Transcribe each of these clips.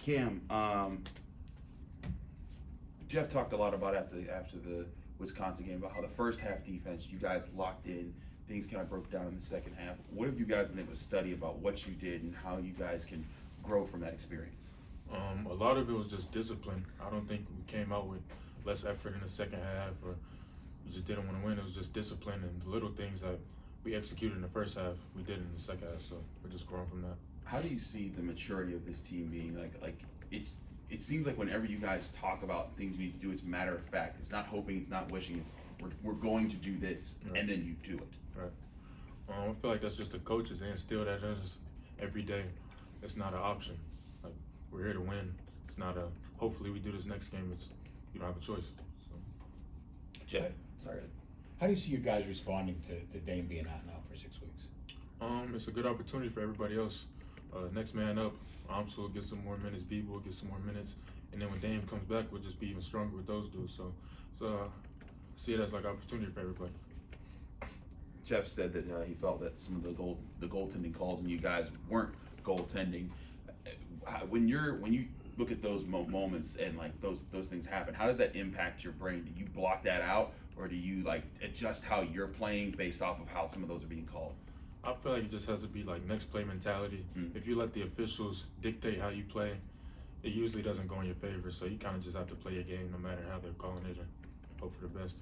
Cam, Jeff talked a lot about after the Wisconsin game about how the first half defense, you guys locked in, things kind of broke down in the second half. What have you guys been able to study about what you did and how you guys can grow from that experience? A lot of it was just discipline. I don't think we came out with less effort in the second half or we just didn't want to win. It was just discipline and the little things that we executed in the first half, we did in the second half. So we're just growing from that. How do you see the maturity of this team being? It seems like whenever you guys talk about things we need to do, it's matter of fact. It's not hoping, it's not wishing. It's we're going to do this, Right. and then you do it. Right. I feel like that's just the coaches. They instill that in us every day. It's not an option. Like, we're here to win. It's not a, hopefully we do this next game. It's, you don't have a choice. So. Jeff, sorry. How do you see you guys responding to Dame being out now for 6 weeks? It's a good opportunity for everybody else. Next man up, Amsa will get some more minutes, Bieber will get some more minutes, and then when Dame comes back, we'll just be even stronger with those dudes. So I see it as like an opportunity for everybody. Jeff said that he felt that some of the goaltending calls and you guys weren't goaltending. When you look at those moments and like those things happen, how does that impact your brain? Do you block that out, or do you like adjust how you're playing based off of how some of those are being called? I feel like it just has to be like next play mentality. If you let the officials dictate how you play, it usually doesn't go in your favor. So you kind of just have to play your game no matter how they're calling it and hope for the best.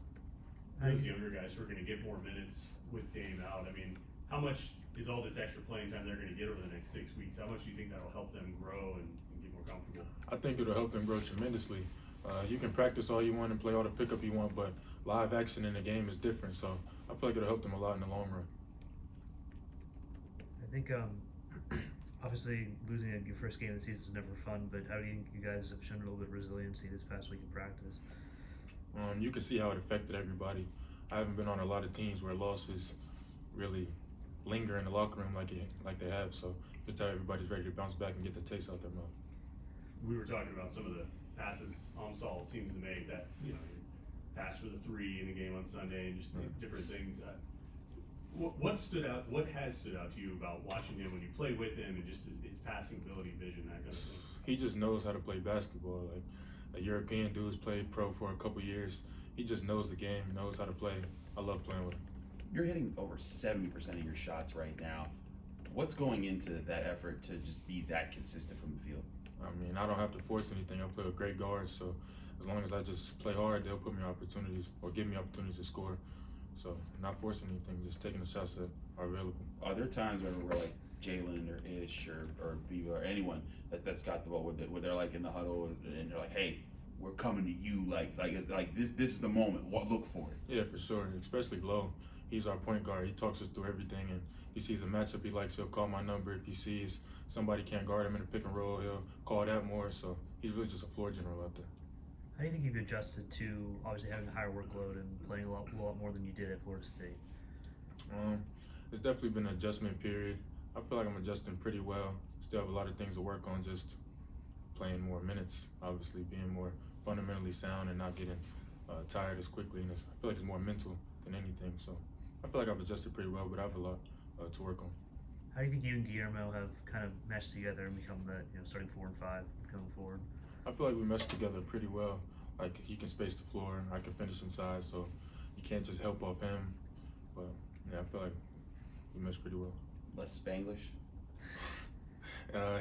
Those younger guys who are going to get more minutes with Dame out, I mean, how much is all this extra playing time they're going to get over the next 6 weeks? How much do you think that'll help them grow and get more comfortable? I think it'll help them grow tremendously. You can practice all you want and play all the pickup you want, but live action in the game is different. So I feel like it'll help them a lot in the long run. I think obviously losing your first game of the season is never fun, but how do you think you guys have shown a little bit of resiliency this past week in practice? You can see how it affected everybody. I haven't been on a lot of teams where losses really linger in the locker room like they have, so you can tell everybody's ready to bounce back and get the taste out their mouth. We were talking about some of the passes Amsal seems to make, that, you know, pass for the 3 in the game on Sunday and just different things. What stood out? What has stood out to you about watching him when you play with him and just his passing ability, vision, that kind of thing? He just knows how to play basketball. Like a European dude's played pro for a couple years. He just knows the game, knows how to play. I love playing with him. You're hitting over 70% of your shots right now. What's going into that effort to just be that consistent from the field? I mean, I don't have to force anything. I play with great guards, so as long as I just play hard, they'll put me opportunities or give me opportunities to score. So not forcing anything, just taking the shots that are available. Are there times where we're like Jalen or Ish or Viva or anyone that's got the ball where they're like in the huddle and they're like, hey, we're coming to you, like this is the moment. What, look for it. Yeah, for sure. Especially Low. He's our point guard. He talks us through everything, and if he sees a matchup he likes, he'll call my number. If he sees somebody can't guard him in a pick and roll, he'll call that more. So he's really just a floor general out there. How do you think you've adjusted to obviously having a higher workload and playing a lot more than you did at Florida State? It's definitely been an adjustment period. I feel like I'm adjusting pretty well. Still have a lot of things to work on, just playing more minutes, obviously being more fundamentally sound and not getting tired as quickly. And I feel like it's more mental than anything. So I feel like I've adjusted pretty well, but I have a lot to work on. How do you think you and Guillermo have kind of meshed together and become that, starting 4 and 5 going forward? I feel like we meshed together pretty well. Like, he can space the floor, I can finish inside, so you can't just help off him. But yeah, I feel like we meshed pretty well. Less Spanglish?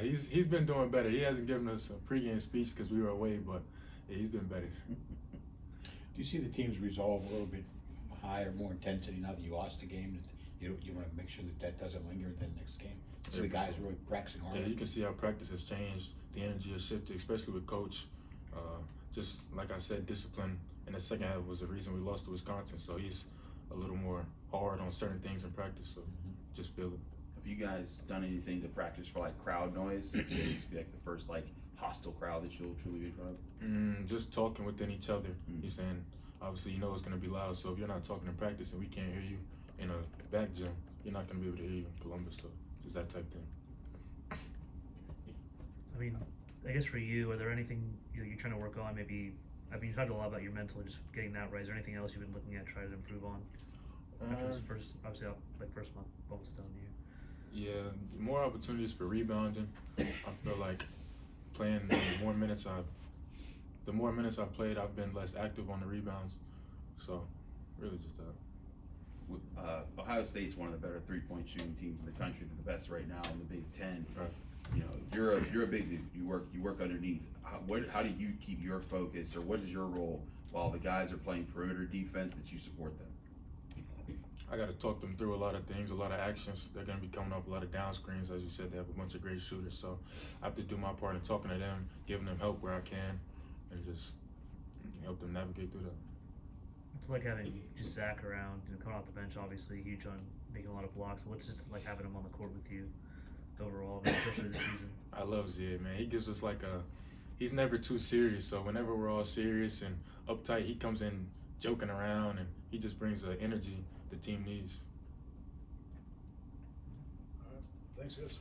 He's been doing better. He hasn't given us a pregame speech because we were away, but yeah, he's been better. Do you see the team's resolve a little bit higher, more intensity now that you lost the game? You want to make sure that doesn't linger into the next game? So the guys really practicing hard. Yeah, you can see how practice has changed. The energy has shifted, especially with Coach. Just like I said, discipline in the second half was the reason we lost to Wisconsin. So he's a little more hard on certain things in practice. So just feel it. Have you guys done anything to practice for like crowd noise? It needs to be like the first like hostile crowd that you'll truly be in front of? Just talking within each other. He's saying, obviously, you know it's going to be loud. So if you're not talking in practice and we can't hear you in a back gym, you're not going to be able to hear you in Columbus. So just that type thing. I mean, I guess for you, are there anything you're trying to work on? Maybe, I mean, you talked a lot about your mental, just getting that right. Is there anything else you've been looking at, trying to improve on? After this first month almost done to you. Yeah, more opportunities for rebounding. I feel like playing, the more minutes I've played, I've been less active on the rebounds. So, really just that. Ohio State's one of the better 3-point shooting teams in the country. They're the best right now in the Big Ten. Right. You know, you're a big dude. You work underneath. How do you keep your focus, or what is your role while the guys are playing perimeter defense that you support them? I got to talk them through a lot of things, a lot of actions. They're going to be coming off a lot of down screens. As you said, they have a bunch of great shooters. So I have to do my part in talking to them, giving them help where I can, and just help them navigate through that. It's like having just Zach around, coming off the bench, obviously huge on making a lot of blocks. What's it just like having him on the court with you overall, especially this season? I love Zia, man. He gives us he's never too serious. So whenever we're all serious and uptight, he comes in joking around, and he just brings the energy the team needs. All right. Thanks, guys.